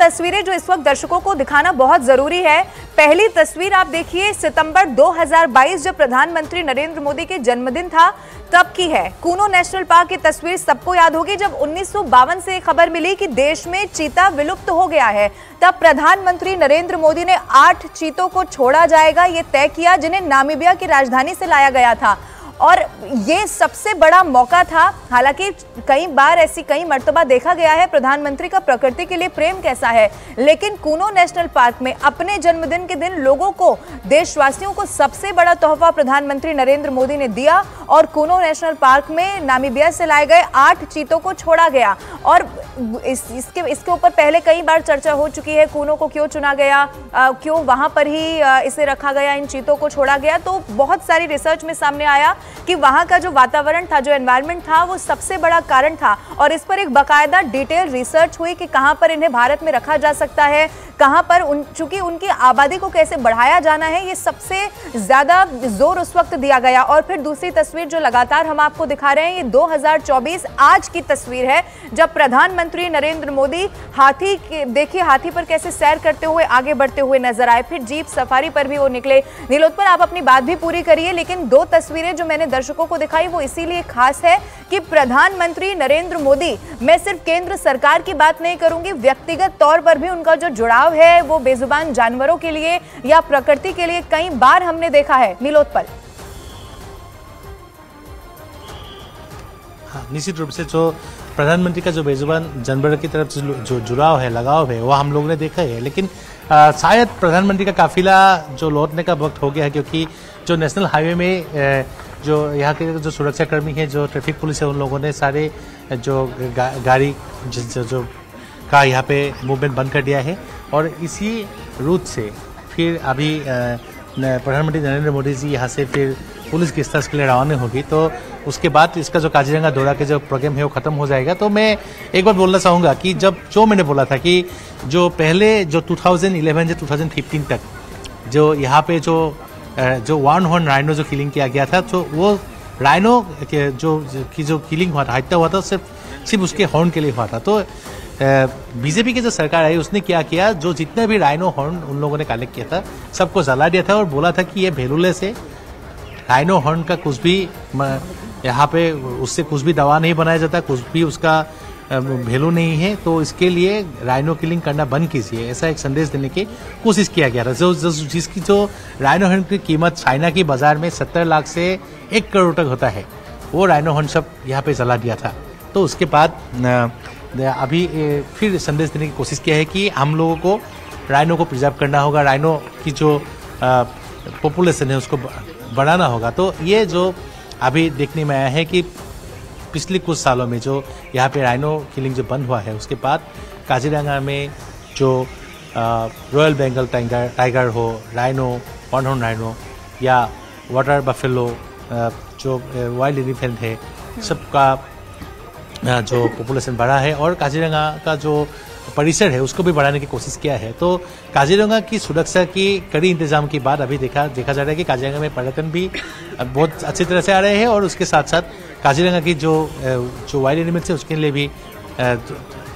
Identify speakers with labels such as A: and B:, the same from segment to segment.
A: तस्वीरें जो इस वक्त दर्शकों को दिखाना बहुत जरूरी है। पहली तस्वीर आप देखिए, सितंबर 2022 जब प्रधानमंत्री नरेंद्र मोदी के जन्मदिन था तब की है। कूनो नेशनल पार्क की तस्वीर सबको याद होगी, जब 1952 से खबर मिली कि देश में चीता विलुप्त हो गया है, तब प्रधानमंत्री नरेंद्र मोदी ने 8 चीतों को छोड़ा जाएगा ये तय किया, जिन्हें नामीबिया की राजधानी से लाया गया था। और ये सबसे बड़ा मौका था। हालांकि कई बार ऐसी कई मर्तबा देखा गया है प्रधानमंत्री का प्रकृति के लिए प्रेम कैसा है, लेकिन कूनो नेशनल पार्क में अपने जन्मदिन के दिन लोगों को, देशवासियों को सबसे बड़ा तोहफा प्रधानमंत्री नरेंद्र मोदी ने दिया और कूनो नेशनल पार्क में नामीबिया से लाए गए 8 चीतों को छोड़ा गया। और इसके ऊपर पहले कई बार चर्चा हो चुकी है, कूनो को क्यों चुना गया, क्यों वहां पर ही इसे रखा गया, इन चीतों को छोड़ा गया। तो बहुत सारी रिसर्च में सामने आया कि वहां का जो वातावरण था, जो एनवायरनमेंट था, वो सबसे बड़ा कारण था। और इस पर एक बाकायदा डिटेल रिसर्च हुई कि कहां पर इन्हें भारत में रखा जा सकता है, कहां पर चूंकि उनकी आबादी को कैसे बढ़ाया जाना है, ये सबसे ज्यादा जोर उस वक्त दिया गया। और फिर दूसरी तस्वीर जो लगातार हम आपको दिखा रहे हैं, ये 2024 आज की तस्वीर है, जब प्रधानमंत्री नरेंद्र मोदी देखिए हाथी पर कैसे सैर करते हुए आगे बढ़ते हुए नजर आए। फिर जीप सफारी पर भी वो निकले। नीलोत्पल, आप अपनी बात भी पूरी करिए, लेकिन 2 तस्वीरें जो मैंने दर्शकों को दिखाई वो इसीलिए खास है कि प्रधानमंत्री नरेंद्र मोदी, मैं सिर्फ केंद्र सरकार की बात नहीं करूंगी, व्यक्तिगत तौर पर भी उनका जो जुड़ाव है वो बेजुबान जानवरों के लिए या प्रकृति के लिए कई बार हमने देखा है। नीलोत्पल।
B: हाँ, निश्चित रूप से जो प्रधानमंत्री का जो बेजुबान जानवरों की तरफ जो जुड़ाव है, लगाव है, वो हम लोगों ने देखा है। लेकिन शायद प्रधानमंत्री का काफिला जो लौटने का वक्त हो गया है, क्योंकि जो नेशनल हाईवे में जो यहाँ के जो सुरक्षा कर्मी है, जो ट्रैफिक पुलिस है, उन लोगों ने सारे जो गाड़ी जो का यहाँ पे मूवमेंट बंद कर दिया है। और इसी रूट से फिर अभी प्रधानमंत्री नरेंद्र मोदी जी यहाँ से फिर पुलिस की गश्त के लिए रवाना होगी। तो उसके बाद इसका जो काजीरंगा दौरा के जो प्रोग्राम है वो खत्म हो जाएगा। तो मैं एक बात बोलना चाहूँगा कि जो मैंने बोला था कि जो पहले जो 2011 से 2015 तक जो यहाँ पे जो वन हॉर्न राइनो जो किलिंग किया गया था, तो वो राइनो जो किलिंग हुआ था, हत्या हुआ था, सिर्फ उसके हॉर्न के लिए हुआ था। तो बीजेपी की जो सरकार आई उसने क्या किया, जो जितने भी राइनो हॉर्न उन लोगों ने कलेक्ट किया था सबको जला दिया था और बोला था कि ये भेलुले से राइनो हॉर्न का कुछ भी यहाँ पे उससे कुछ भी दवा नहीं बनाया जाता, कुछ भी उसका वैल्यू नहीं है। तो इसके लिए राइनो किलिंग करना बंद कीजिए, ऐसा एक संदेश देने की कोशिश किया गया था। जिसकी जो राइनो हॉर्न की कीमत चाइना की बाजार में 70 लाख से 1 करोड़ तक होता है, वो राइनो हॉर्न सब यहाँ पे जला दिया था। तो उसके बाद अभी फिर संदेश देने की कोशिश किया है कि हम लोगों को राइनो को प्रिजर्व करना होगा, राइनो की जो पॉपुलेशन है उसको बढ़ाना होगा। तो ये जो अभी देखने में आया है कि पिछले कुछ सालों में जो यहाँ पे राइनो किलिंग जो बंद हुआ है, उसके बाद काजीरंगा में जो रॉयल बंगाल टाइगर हो, राइनो, वन हॉर्न राइनो या वाटर बफेलो, जो वाइल्ड एलिफेंट है, सबका जो पॉपुलेशन बढ़ा है और काजीरंगा का जो परिसर है उसको भी बढ़ाने की कोशिश किया है। तो काजीरंगा की सुरक्षा की कड़ी इंतजाम के बाद अभी देखा जा रहा है कि काजीरंगा में पर्यटन भी बहुत अच्छी तरह से आ रहे हैं और उसके साथ साथ काजीरंगा की जो वाइल्ड एनिमल्स है उसके लिए भी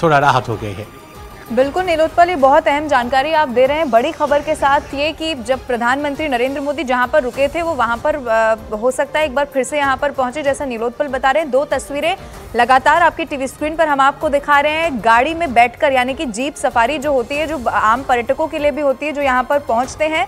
B: थोड़ा राहत हो गई है।
A: बिल्कुल नीलोत्पल, ये बहुत अहम जानकारी आप दे रहे हैं। बड़ी खबर के साथ ये कि जब प्रधानमंत्री नरेंद्र मोदी जहां पर रुके थे वो वहां पर हो सकता है एक बार फिर से यहां पर पहुंचे, जैसा नीलोत्पल बता रहे हैं। 2 तस्वीरें लगातार आपकी टीवी स्क्रीन पर हम आपको दिखा रहे हैं। गाड़ी में बैठकर, यानी कि जीप सफारी जो होती है, जो आम पर्यटकों के लिए भी होती है, जो यहाँ पर पहुंचते हैं,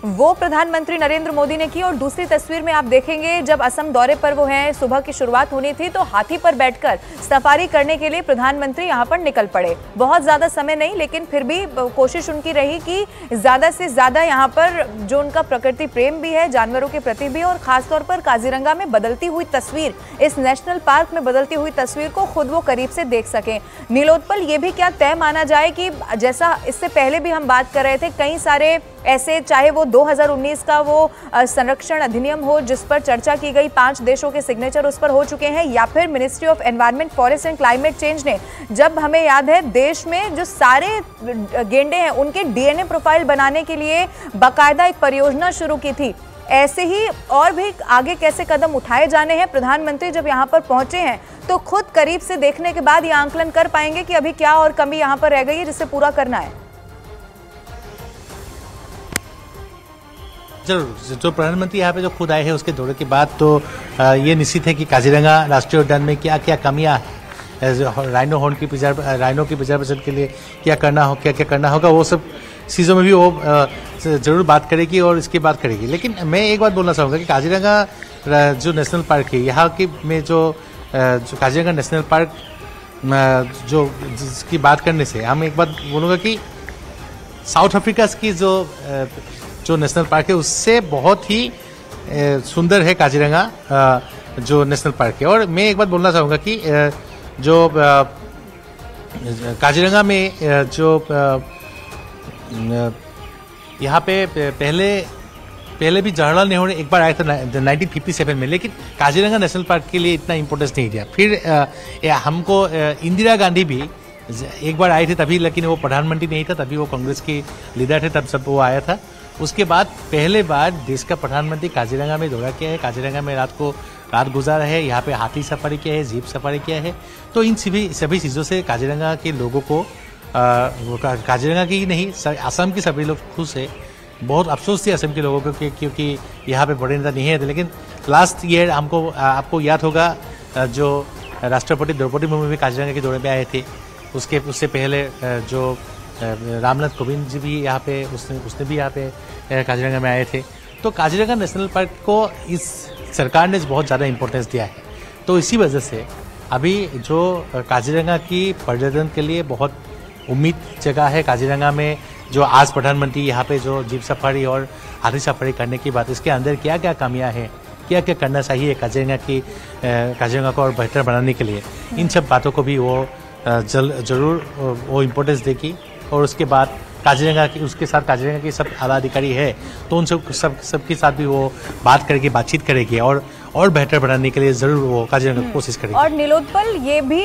A: वो प्रधानमंत्री नरेंद्र मोदी ने की। और दूसरी तस्वीर में आप देखेंगे जब असम दौरे पर वो हैं, सुबह की शुरुआत होनी थी, तो हाथी पर बैठकर सफारी करने के लिए प्रधानमंत्री यहां पर निकल पड़े। बहुत ज्यादा समय नहीं, लेकिन फिर भी कोशिश उनकी रही कि ज्यादा से ज्यादा यहां पर जो उनका प्रकृति प्रेम भी है, जानवरों के प्रति भी, और खासतौर पर काजीरंगा में बदलती हुई तस्वीर, इस नेशनल पार्क में बदलती हुई तस्वीर को खुद वो करीब से देख सकें। नीलोत्पल, ये भी क्या तय माना जाए कि जैसा इससे पहले भी हम बात कर रहे थे, कई सारे ऐसे, चाहे वो 2019 का वो संरक्षण अधिनियम हो जिस पर चर्चा की गई, 5 देशों के सिग्नेचर उस पर हो चुके हैं, या फिर ministry of environment, forest and climate change ने, जब हमें याद है देश में जो सारे गेंडे हैं उनके डीएनए प्रोफाइल बनाने के लिए बाकायदा एक परियोजना शुरू की थी, ऐसे ही और भी आगे कैसे कदम उठाए जाने हैं? प्रधानमंत्री जब यहाँ पर पहुंचे हैं तो खुद करीब से देखने के बाद ये आंकलन कर पाएंगे कि अभी क्या और कमी यहाँ पर रह गई है जिसे पूरा करना है।
B: जरूर, जो प्रधानमंत्री यहाँ पे जो खुद आए हैं उसके दौरे के बाद तो ये निश्चित है कि काजीरंगा राष्ट्रीय उद्यान में क्या क्या कमियां हैं, राइनो की प्रिजर्वेशन के लिए क्या करना होगा, वो सब चीज़ों में भी वो जरूर बात करेगी और इसकी बात करेगी। लेकिन मैं एक बात बोलना चाहूँगा कि काजीरंगा जो नेशनल पार्क है, यहाँ की में जो काजीरंगा नेशनल पार्क जो जिसकी बात करने से हम एक बात बोलूँगा कि साउथ अफ्रीका की जो नेशनल पार्क है उससे बहुत ही सुंदर है काजीरंगा जो नेशनल पार्क है। और मैं एक बात बोलना चाहूँगा कि जो काजीरंगा में जो यहाँ पे पहले भी जवाहरलाल नेहरू ने एक बार आया था 1957 में, लेकिन काजीरंगा नेशनल पार्क के लिए इतना इम्पोर्टेंस नहीं दिया। फिर हमको इंदिरा गांधी भी एक बार आए थे तभी, लेकिन वो प्रधानमंत्री नहीं था, तभी वो कांग्रेस की लीडर थे, तब सब वो आया था। उसके बाद पहले बार देश का प्रधानमंत्री काजीरंगा में दौरा किया है, काजीरंगा में रात गुजारा है, यहाँ पे हाथी सफारी किया है, जीप सफारी किया है। तो इन सभी चीज़ों से काजीरंगा के लोगों को काजीरंगा की ही नहीं असम के सभी लोग खुश है। बहुत अफसोस थी असम के लोगों को क्योंकि यहाँ पे बड़े नेता नहीं है। लेकिन लास्ट ईयर आपको याद होगा जो राष्ट्रपति द्रौपदी मुर्मू भी काजीरंगा के दौरे पे आए थे। उससे पहले जो रामनाथ कोविंद जी भी यहाँ पे उसने भी यहाँ पे काजीरंगा में आए थे। तो काजीरंगा नेशनल पार्क को इस सरकार ने बहुत ज़्यादा इम्पोर्टेंस दिया है। तो इसी वजह से अभी जो काजीरंगा की पर्यटन के लिए बहुत उम्मीद जगह है। काजीरंगा में जो आज प्रधानमंत्री यहाँ पे जो जीप सफारी और हाथी सफारी करने की बात, इसके अंदर क्या क्या कमियाँ हैं, क्या क्या करना चाहिए काजीरंगा को और बेहतर बनाने के लिए, इन सब बातों को भी वो जरूर वो इम्पोर्टेंस देगी। और उसके बाद उसके साथ काजीरंगा के सब आला अधिकारी है तो उन सबके साथ भी वो बातचीत करेगी और बेहतर बनाने के लिए जरूर वो काजीरंगा कोशिश करेगी।
A: और नीलोत्पल ये भी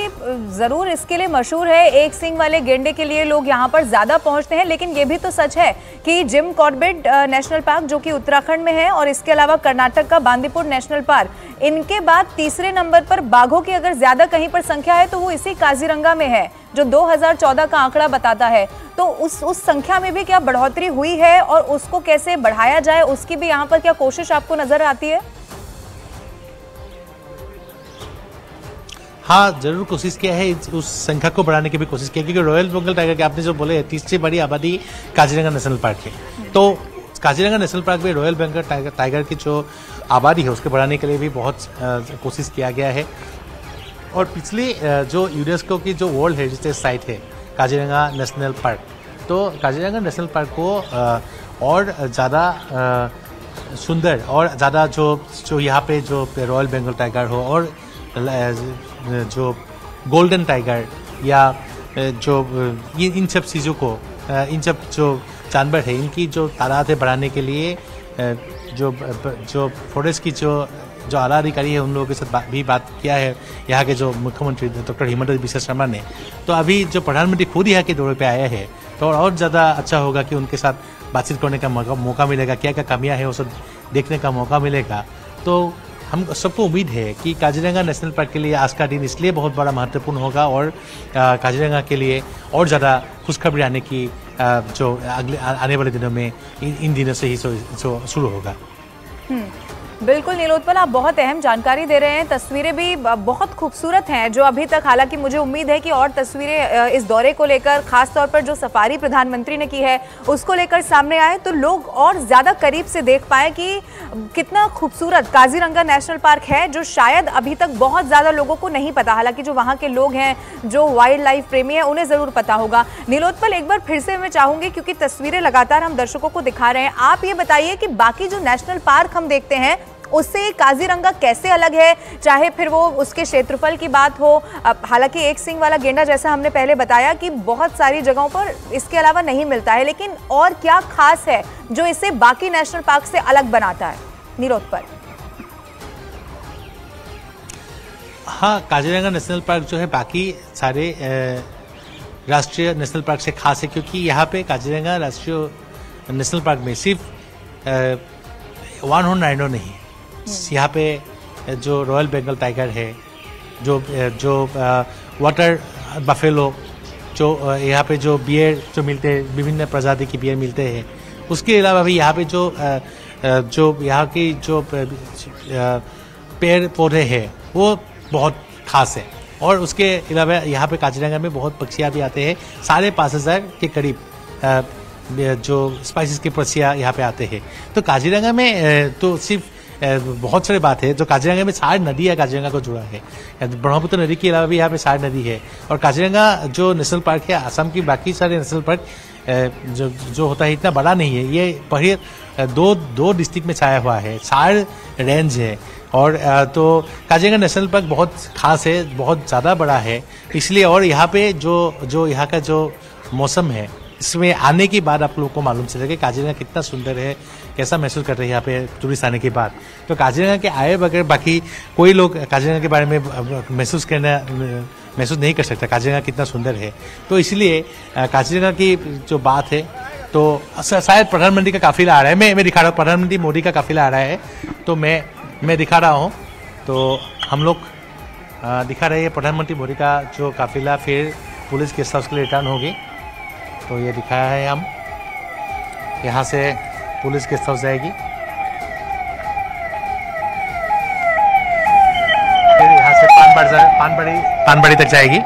A: जरूर इसके लिए मशहूर है, एक सींग वाले गेंडे के लिए लोग यहाँ पर ज्यादा पहुंचते हैं। लेकिन ये भी तो सच है कि जिम कॉर्बेट नेशनल पार्क जो कि उत्तराखंड में है और इसके अलावा कर्नाटक का बांदीपुर नेशनल पार्क, इनके बाद तीसरे नंबर पर बाघों की अगर ज्यादा कहीं पर संख्या है तो वो इसी काजीरंगा में है, जो 2014 का आंकड़ा बताता है। तो उस संख्या में भी क्या बढ़ोतरी हुई है और उसको कैसे बढ़ाया जाए, उसकी भी यहाँ पर क्या कोशिश आपको नजर आती है?
B: हाँ, जरूर कोशिश किया है, उस संख्या को बढ़ाने की भी कोशिश की, क्योंकि रॉयल बंगाल टाइगर के आपने जो बोले तीसरी बड़ी आबादी काजीरंगा नेशनल पार्क है। तो काजीरंगा नेशनल पार्क में रॉयल बंगाल टाइगर की जो आबादी है उसके बढ़ाने के लिए भी बहुत कोशिश किया गया है। और पिछली जो यूनेस्को की जो वर्ल्ड हेरिटेज साइट है काजीरंगा नेशनल पार्क, तो काजीरंगा नेशनल पार्क को और ज़्यादा सुंदर और ज़्यादा जो यहाँ पे जो रॉयल बंगाल टाइगर हो और जो गोल्डन टाइगर या जो इन सब चीज़ों को, इन सब जो जानवर है इनकी जो तादाद है बढ़ाने के लिए जो फॉरेस्ट की जो आला अधिकारी है उन लोगों के साथ भी बात किया है यहाँ के जो मुख्यमंत्री डॉक्टर हिमंता बिस्वा शर्मा ने। तो अभी जो प्रधानमंत्री खुद यहाँ के दौरे पे आया है तो और ज़्यादा अच्छा होगा कि उनके साथ बातचीत करने का मौका मिलेगा, क्या क्या कमियाँ हैं वो सब देखने का मौका मिलेगा। तो हम सबको उम्मीद है कि काजीरंगा नेशनल पार्क के लिए आज का दिन इसलिए बहुत बड़ा महत्वपूर्ण होगा और काजीरंगा के लिए और ज़्यादा खुशखबरी आने की जो आने वाले दिनों में इन दिनों से ही शुरू होगा।
A: बिल्कुल नीलोत्पल, आप बहुत अहम जानकारी दे रहे हैं। तस्वीरें भी बहुत खूबसूरत हैं जो अभी तक, हालांकि मुझे उम्मीद है कि और तस्वीरें इस दौरे को लेकर, खास तौर पर जो सफारी प्रधानमंत्री ने की है उसको लेकर सामने आए तो लोग और ज़्यादा करीब से देख पाए कि कितना खूबसूरत काजीरंगा नेशनल पार्क है, जो शायद अभी तक बहुत ज़्यादा लोगों को नहीं पता। हालांकि जो वहाँ के लोग हैं, जो वाइल्ड लाइफ प्रेमी हैं, उन्हें ज़रूर पता होगा। नीलोत्पल, एक बार फिर से मैं चाहूँगी, क्योंकि तस्वीरें लगातार हम दर्शकों को दिखा रहे हैं, आप ये बताइए कि बाकी जो नेशनल पार्क हम देखते हैं उससे काजीरंगा कैसे अलग है, चाहे फिर वो उसके क्षेत्रफल की बात हो। हालांकि एक सींग वाला गेंडा, जैसा हमने पहले बताया, कि बहुत सारी जगहों पर इसके अलावा नहीं मिलता है, लेकिन और क्या खास है जो इसे बाकी नेशनल पार्क से अलग बनाता है? नीलोत्पल।
B: हाँ, काजीरंगा नेशनल पार्क जो है बाकी सारे राष्ट्रीय नेशनल पार्क से खास है, क्योंकि यहाँ पे काजीरंगा राष्ट्रीय नेशनल पार्क में सिर्फ वन हॉर्न राइनो नहीं, यहाँ पे जो रॉयल बंगाल टाइगर है, जो वाटर बफेलो, जो यहाँ पे जो बियर जो मिलते हैं, विभिन्न प्रजाति की बियर मिलते हैं, उसके अलावा भी यहाँ पे जो यहाँ की जो पेड़ पौधे हैं वो बहुत खास है। और उसके अलावा यहाँ पे काजीरंगा में बहुत पक्षियाँ भी आते हैं, 5,500 के करीब जो स्पाइसेस के पक्षियाँ यहाँ पे आते हैं। तो काजीरंगा में तो सिर्फ बहुत सारी बात है। जो काजीरंगा में 4 नदी है, काजीरंगा को जुड़ा है। ब्रह्मपुत्र नदी के अलावा भी यहाँ पे 4 नदी है। और काजीरंगा जो नेशनल पार्क है, असम की बाकी सारे नेशनल पार्क जो होता है इतना बड़ा नहीं है। ये पहले दो डिस्ट्रिक्ट में छाया हुआ है, 4 रेंज है। और तो काजीरंगा नेशनल पार्क बहुत खास है, बहुत ज़्यादा बड़ा है इसलिए। और यहाँ पे जो यहाँ का जो मौसम है, इसमें आने के बाद आप लोगों को मालूम चलेगा कि काजीरंगा कितना सुंदर है, कैसा महसूस कर रहे हैं यहाँ पे टूरिस्ट आने के बाद। तो काजीरंगा के आए बगैर बाकी कोई लोग काजीरंगा के बारे में महसूस नहीं कर सकता काजीरंगा कितना सुंदर है। तो इसलिए काजीरंगा की जो बात है, तो शायद प्रधानमंत्री का काफिला आ रहा है। मैं दिखा रहा हूँ, प्रधानमंत्री मोदी का काफिला आ रहा है, तो मैं दिखा रहा हूँ। तो हम लोग दिखा रहे हैं प्रधानमंत्री मोदी का जो काफिला फिर पुलिस गेस्ट हाउस के लिए रिटर्न होगी। तो ये दिखाया है हम, यहाँ से पुलिस गेस्ट हाउस जाएगी, फिर यहाँ से पानबाड़ी तक जाएगी।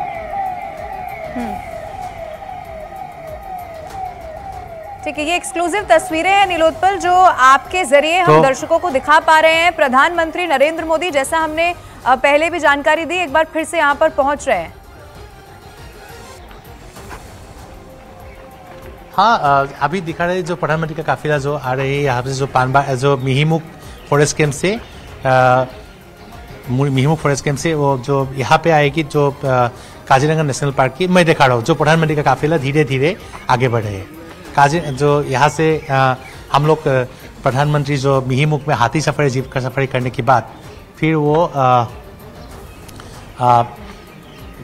A: ठीक है, ये एक्सक्लूसिव तस्वीरें हैं नीलोत्पल जो आपके जरिए हम दर्शकों को दिखा पा रहे हैं। प्रधानमंत्री नरेंद्र मोदी, जैसा हमने पहले भी जानकारी दी, एक बार फिर से यहाँ पर पहुंच रहे हैं।
B: हाँ, अभी दिखा रहे जो प्रधानमंत्री का काफिला जो आ रही है यहाँ से, जो मिहीमुख फॉरेस्ट कैंप से वो जो यहाँ पे आएगी, जो काजीरंगा नेशनल पार्क की। मैं दिखा रहा हूँ जो प्रधानमंत्री का काफिला धीरे धीरे आगे बढ़ रहे हैं। जो यहाँ से हम लोग प्रधानमंत्री जो मिहीमुख में हाथी सफारी, जीप का सफारी करने के बाद फिर वो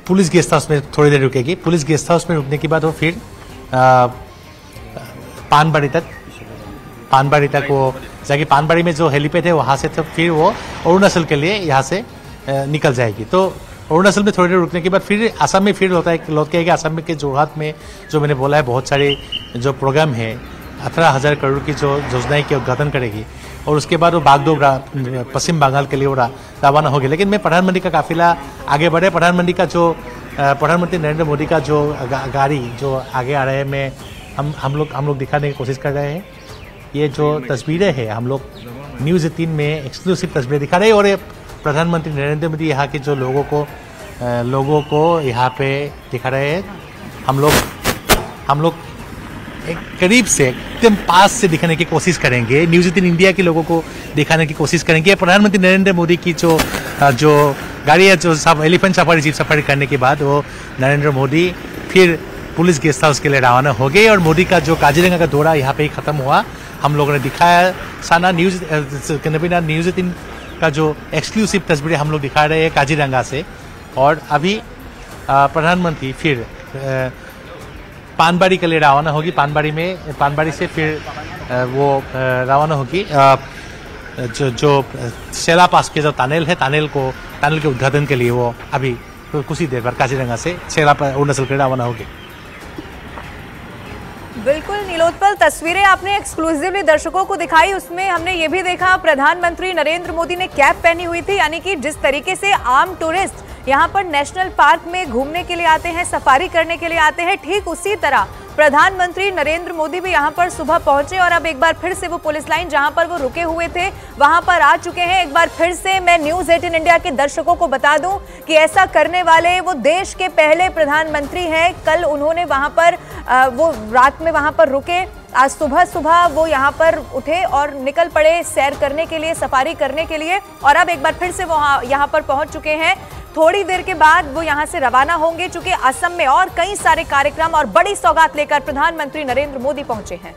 B: पुलिस गेस्ट हाउस में थोड़ी देर रुकेगी। पुलिस गेस्ट हाउस में रुकने के बाद वो फिर पानबाड़ी तक वो जाके, पानबाड़ी में जो हेलीपैड है वहाँ से तो फिर वो अरुणाचल के लिए यहाँ से निकल जाएगी। तो अरुणाचल में थोड़ी देर रुकने के बाद फिर असम में फिर लौट के आएगी। असम के जोरहाट में जो मैंने बोला है बहुत सारे जो प्रोग्राम है, 18,000 करोड़ की जो योजनाएं की उद्घाटन करेगी। और उसके बाद वो बागडोगरा पश्चिम बंगाल के लिए वो रवाना होगी। लेकिन मैं प्रधानमंत्री का काफिला आगे बढ़े, प्रधानमंत्री नरेंद्र मोदी का जो गाड़ी जो आगे आ रहे हैं, मैं हम लोग दिखाने की कोशिश कर रहे हैं। ये जो तस्वीरें हैं हम लोग न्यूज़ 18 में एक्सक्लूसिव तस्वीरें दिखा रहे हैं। और ये प्रधानमंत्री नरेंद्र मोदी यहाँ के जो लोगों को यहाँ पे दिखा रहे हैं। हम लोग एक करीब से एकदम पास से दिखाने की कोशिश करेंगे, न्यूज़ 18 इंडिया के लोगों को दिखाने की कोशिश करेंगे। प्रधानमंत्री नरेंद्र मोदी की जो गाड़ी है, जो सब एलिफेंट सफारी, जीप सफारी करने के बाद वो नरेंद्र मोदी फिर पुलिस गेस्ट हाउस के लिए रवाना हो गए। और मोदी का जो काजीरंगा का दौरा यहाँ पे ही खत्म हुआ। हम लोगों ने दिखाया साना न्यूज़ 18 का जो एक्सक्लूसिव तस्वीरें हम लोग दिखा रहे हैं काजीरंगा से। और अभी प्रधानमंत्री फिर पानबाड़ी के लिए रवाना होगी। पानबाड़ी से फिर वो रवाना होगी जो शेला पास के जो टनल है, टनल के उद्घाटन के लिए वो अभी कुछ ही देर बाद काजीरंगा से शेला अरुणाचल के रवाना होगी।
A: बिल्कुल नीलोत्पल, तस्वीरें आपने एक्सक्लूसिवली दर्शकों को दिखाई, उसमें हमने ये भी देखा प्रधानमंत्री नरेंद्र मोदी ने कैप पहनी हुई थी। यानी कि जिस तरीके से आम टूरिस्ट यहाँ पर नेशनल पार्क में घूमने के लिए आते हैं, सफारी करने के लिए आते हैं, ठीक उसी तरह प्रधानमंत्री नरेंद्र मोदी भी यहाँ पर सुबह पहुंचे। और अब एक बार फिर से वो पुलिस लाइन जहाँ पर वो रुके हुए थे वहां पर आ चुके हैं। एक बार फिर से मैं न्यूज़ 18 इंडिया के दर्शकों को बता दूं कि ऐसा करने वाले वो देश के पहले प्रधानमंत्री हैं। कल उन्होंने वहां पर वो रात में वहां पर रुके, आज सुबह वो यहाँ पर उठे और निकल पड़े सैर करने के लिए, सफारी करने के लिए। और अब एक बार फिर से वो यहाँ पर पहुंच चुके हैं। थोड़ी देर के बाद वो यहाँ से रवाना होंगे, चूंकि असम में और कई सारे कार्यक्रम और बड़ी सौगात लेकर प्रधानमंत्री नरेंद्र मोदी पहुंचे हैं।